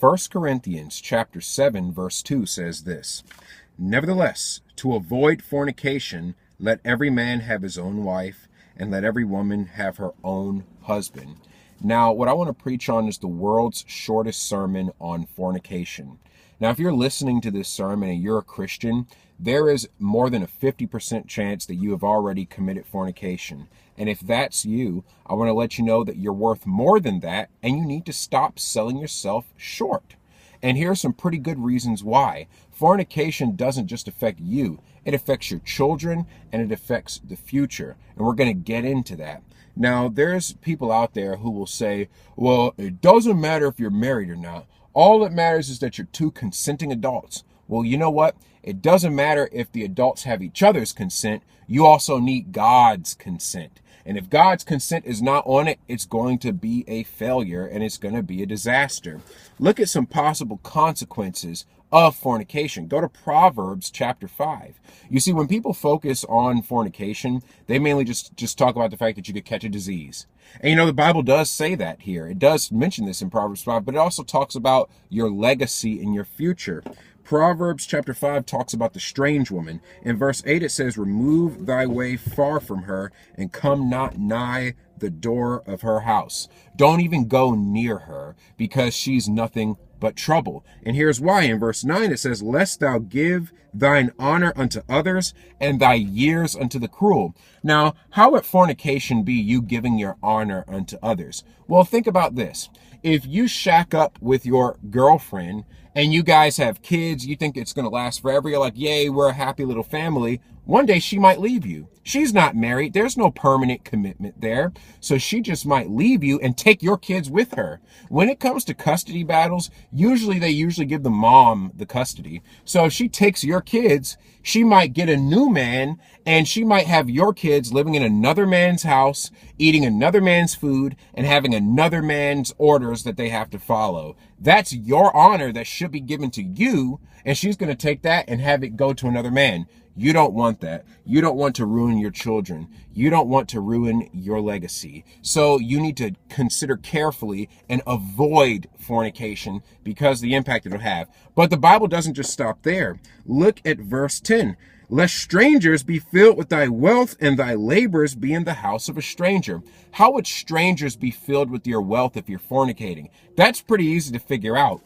1 Corinthians chapter 7, verse 2 says this, "Nevertheless, to avoid fornication, let every man have his own wife, and let every woman have her own husband." Now, what I want to preach on is the world's shortest sermon on fornication. Now, if you're listening to this sermon and you're a Christian, there is more than a 50% chance that you have already committed fornication. And if that's you, I want to let you know that you're worth more than that, and you need to stop selling yourself short. And here are some pretty good reasons why. Fornication doesn't just affect you, it affects your children and it affects the future. And we're going to get into that. Now, there's people out there who will say, well, it doesn't matter if you're married or not. All that matters is that you're two consenting adults. Well, you know what? It doesn't matter if the adults have each other's consent. You also need God's consent. And if God's consent is not on it, it's going to be a failure and it's going to be a disaster. Look at some possible consequences of fornication. Go to Proverbs chapter 5. You see, when people focus on fornication, they mainly just talk about the fact that you could catch a disease. And you know, the Bible does say that here. It does mention this in Proverbs 5, but it also talks about your legacy and your future. Proverbs chapter 5 talks about the strange woman. In verse 8 it says, "Remove thy way far from her, and come not nigh the door of her house." Don't even go near her, because she's nothing but trouble. And here's why. In verse 9 it says, "Lest thou give thine honor unto others, and thy years unto the cruel." Now, how would fornication be you giving your honor unto others? Well, think about this. If you shack up with your girlfriend and you guys have kids, you think it's going to last forever, you're like, yay, we're a happy little family. One day she might leave you. She's not married. There's no permanent commitment there. So she just might leave you and take your kids with her. When it comes to custody battles, they usually give the mom the custody. So if she takes your kids, she might get a new man and she might have your kids living in another man's house, eating another man's food, and having another man's orders that they have to follow. That's your honor that should be given to you, and she's going to take that and have it go to another man. You don't want that. You don't want to ruin your children. You don't want to ruin your legacy. So you need to consider carefully and avoid fornication because of the impact it'll have. But the Bible doesn't just stop there. Look at verse 10. "Lest strangers be filled with thy wealth, and thy labors be in the house of a stranger." How would strangers be filled with your wealth if you're fornicating? That's pretty easy to figure out.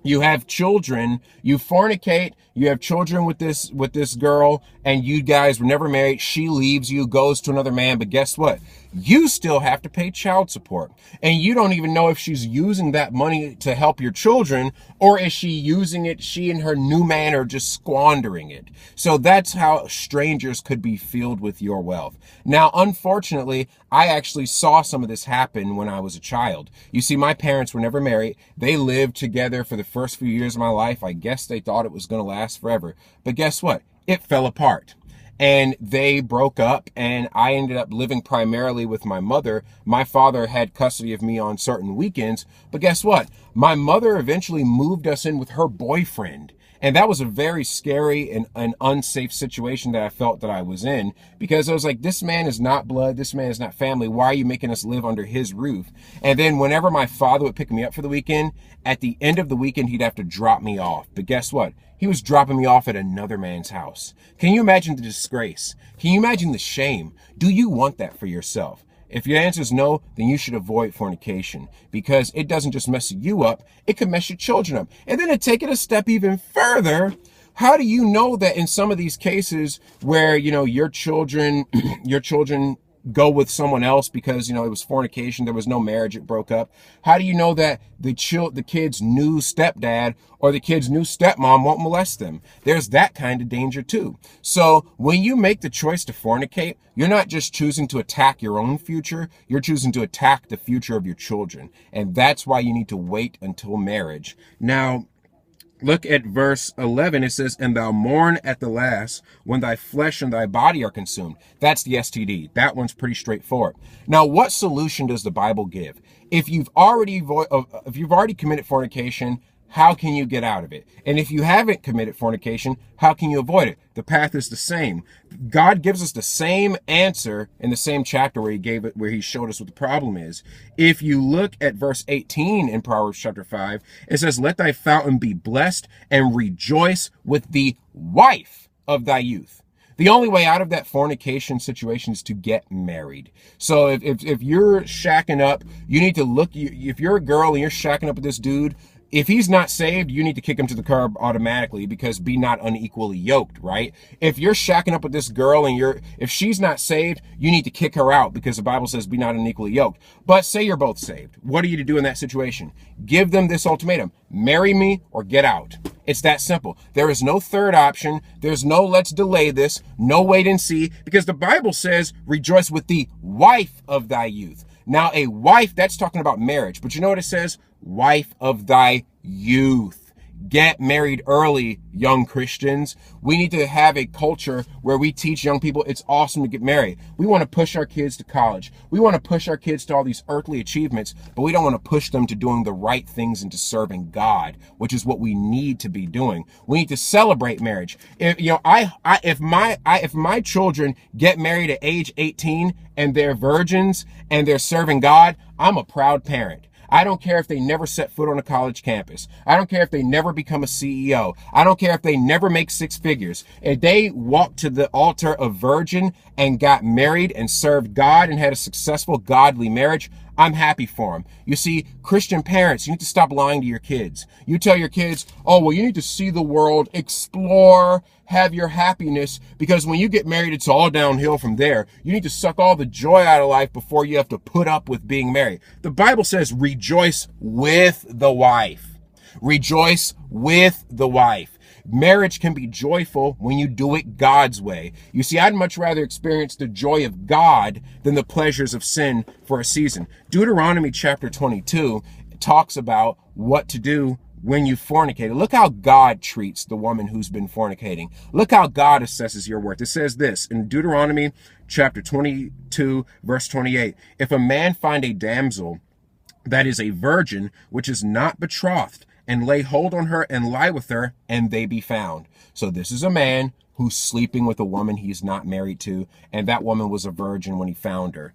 You have children, you fornicate, you have children with this girl, and you guys were never married. She leaves you, goes to another man, but guess what? You still have to pay child support. And you don't even know if she's using that money to help your children, or is she using it, she and her new man are just squandering it. So that's how strangers could be filled with your wealth. Now, unfortunately, I actually saw some of this happen when I was a child. You see, my parents were never married. They lived together for the first few years of my life. I guess they thought it was going to last forever. But guess what? It fell apart. And they broke up, and I ended up living primarily with my mother. My father had custody of me on certain weekends. But guess what? My mother eventually moved us in with her boyfriend. And that was a very scary and unsafe situation that I felt that I was in, because I was like, this man is not blood. This man is not family. Why are you making us live under his roof? And then whenever my father would pick me up for the weekend, at the end of the weekend, he'd have to drop me off. But guess what? He was dropping me off at another man's house. Can you imagine the disgrace? Can you imagine the shame? Do you want that for yourself? If your answer is no, then you should avoid fornication, because it doesn't just mess you up, it can mess your children up. And then to take it a step even further, how do you know that in some of these cases where, your children go with someone else because, it was fornication, there was no marriage, it broke up? How do you know that the kid's new stepdad or the kid's new stepmom won't molest them? There's that kind of danger too. So when you make the choice to fornicate, you're not just choosing to attack your own future, you're choosing to attack the future of your children. And that's why you need to wait until marriage. Now, look at verse 11. It says, "And thou mourn at the last, when thy flesh and thy body are consumed." That's the STD. That one's pretty straightforward. Now, what solution does the Bible give? If you've already committed fornication, how can you get out of it? And if you haven't committed fornication, how can you avoid it? The path is the same. God gives us the same answer in the same chapter where he showed us what the problem is. If you look at verse 18 in Proverbs chapter 5, it says, let thy fountain be blessed and rejoice with the wife of thy youth. The only way out of that fornication situation is to get married. So if you're shacking up, you need to look, if you're a girl and you're shacking up with this dude, if he's not saved, you need to kick him to the curb automatically, because be not unequally yoked, right? If you're shacking up with this girl and if she's not saved, you need to kick her out, because the Bible says be not unequally yoked. But say you're both saved. What are you to do in that situation? Give them this ultimatum: marry me or get out. It's that simple. There is no third option. There's no let's delay this, no wait and see, because the Bible says rejoice with the wife of thy youth. Now, a wife, that's talking about marriage. But you know what it says? Wife of thy youth. Get married early, young Christians. We need to have a culture where we teach young people it's awesome to get married. We want to push our kids to college. We want to push our kids to all these earthly achievements, but we don't want to push them to doing the right things and to serving God, which is what we need to be doing. We need to celebrate marriage. If my children get married at age 18 and they're virgins and they're serving God, I'm a proud parent. I don't care if they never set foot on a college campus. I don't care if they never become a CEO. I don't care if they never make six figures. If they walked to the altar of virgin and got married and served God and had a successful godly marriage, I'm happy for them. You see, Christian parents, you need to stop lying to your kids. You tell your kids, oh, well, you need to see the world, explore, have your happiness, because when you get married, it's all downhill from there. You need to suck all the joy out of life before you have to put up with being married. The Bible says rejoice with the wife. Rejoice with the wife. Marriage can be joyful when you do it God's way. You see, I'd much rather experience the joy of God than the pleasures of sin for a season. Deuteronomy chapter 22 talks about what to do when you fornicate. Look how God treats the woman who's been fornicating. Look how God assesses your worth. It says this in Deuteronomy chapter 22, verse 28. If a man find a damsel that is a virgin, which is not betrothed, and lay hold on her and lie with her, and they be found. So this is a man who's sleeping with a woman he's not married to, and that woman was a virgin when he found her.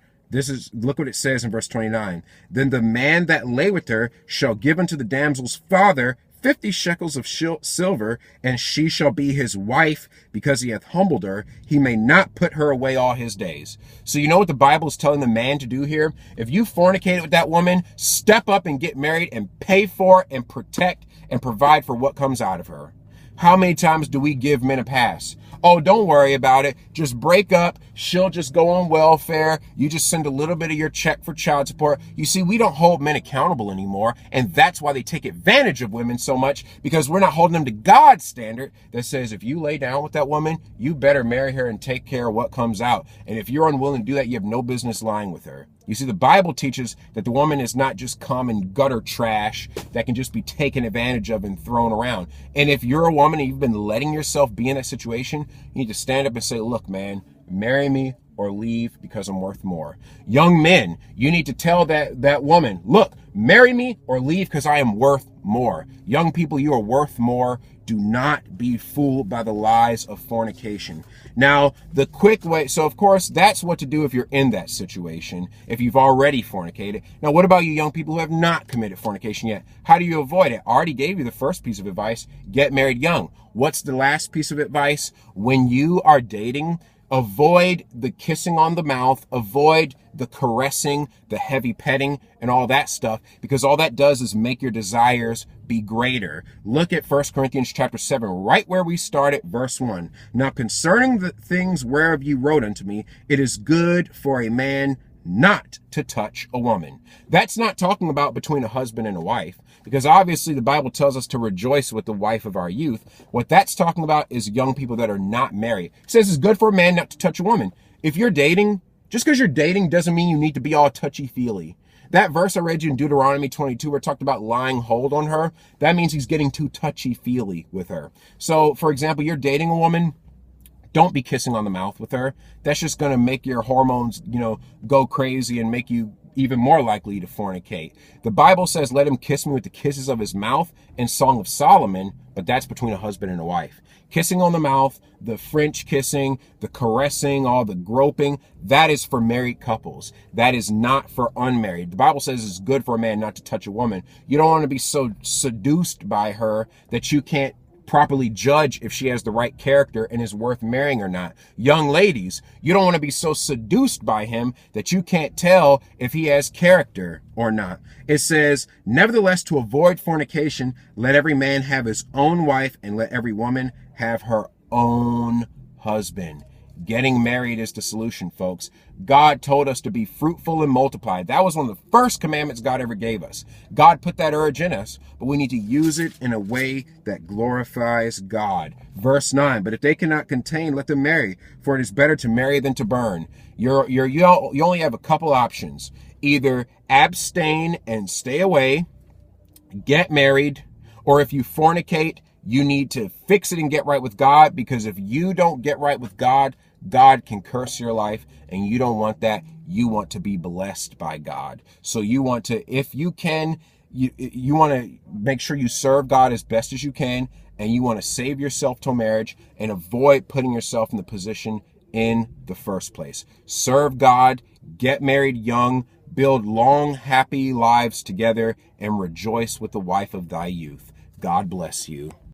Look what it says in verse 29. Then the man that lay with her shall give unto the damsel's father 50 shekels of silver, and she shall be his wife, because he hath humbled her. He may not put her away all his days. So you know what the Bible is telling the man to do here? If you fornicated with that woman, step up and get married and pay for and protect and provide for what comes out of her. How many times do we give men a pass? Oh, don't worry about it. Just break up. She'll just go on welfare. You just send a little bit of your check for child support. You see, we don't hold men accountable anymore. And that's why they take advantage of women so much, because we're not holding them to God's standard that says if you lay down with that woman, you better marry her and take care of what comes out. And if you're unwilling to do that, you have no business lying with her. You see, the Bible teaches that the woman is not just common gutter trash that can just be taken advantage of and thrown around. And if you're a woman and you've been letting yourself be in that situation, you need to stand up and say, look, man, marry me or leave, because I'm worth more. Young men, you need to tell that woman, look, marry me or leave, because I am worth more. Young people, you are worth more. Do not be fooled by the lies of fornication. Now, the quick way, so of course, that's what to do if you're in that situation, if you've already fornicated. Now, what about you young people who have not committed fornication yet? How do you avoid it? I already gave you the first piece of advice: get married young. What's the last piece of advice? When you are dating, avoid the kissing on the mouth, avoid the caressing, the heavy petting, and all that stuff, because all that does is make your desires be greater. Look at 1 Corinthians chapter 7, right where we started, verse 1. Now concerning the things whereof you wrote unto me, it is good for a man not to touch a woman. That's not talking about between a husband and a wife, because obviously the Bible tells us to rejoice with the wife of our youth. What that's talking about is young people that are not married. It says it's good for a man not to touch a woman. If you're dating, just because you're dating doesn't mean you need to be all touchy-feely. That verse I read you in Deuteronomy 22 where it talked about lying hold on her, that means he's getting too touchy-feely with her. So, for example, you're dating a woman, don't be kissing on the mouth with her. That's just going to make your hormones, go crazy and make you even more likely to fornicate. The Bible says, let him kiss me with the kisses of his mouth in Song of Solomon, but that's between a husband and a wife. Kissing on the mouth, the French kissing, the caressing, all the groping, that is for married couples. That is not for unmarried. The Bible says it's good for a man not to touch a woman. You don't want to be so seduced by her that you can't properly judge if she has the right character and is worth marrying or not. Young ladies, you don't want to be so seduced by him that you can't tell if he has character or not. It says, nevertheless, to avoid fornication, let every man have his own wife and let every woman have her own husband. Getting married is the solution, folks. God told us to be fruitful and multiply. That was one of the first commandments God ever gave us. God put that urge in us, but we need to use it in a way that glorifies God. Verse 9, but if they cannot contain, let them marry, for it is better to marry than to burn. You only have a couple options. Either abstain and stay away, get married, or if you fornicate, you need to fix it and get right with God, because if you don't get right with God, God can curse your life, and you don't want that. You want to be blessed by God. So you want to, if you can, you want to make sure you serve God as best as you can, and you want to save yourself till marriage and avoid putting yourself in the position in the first place. Serve God, get married young, build long, happy lives together, and rejoice with the wife of thy youth. God bless you.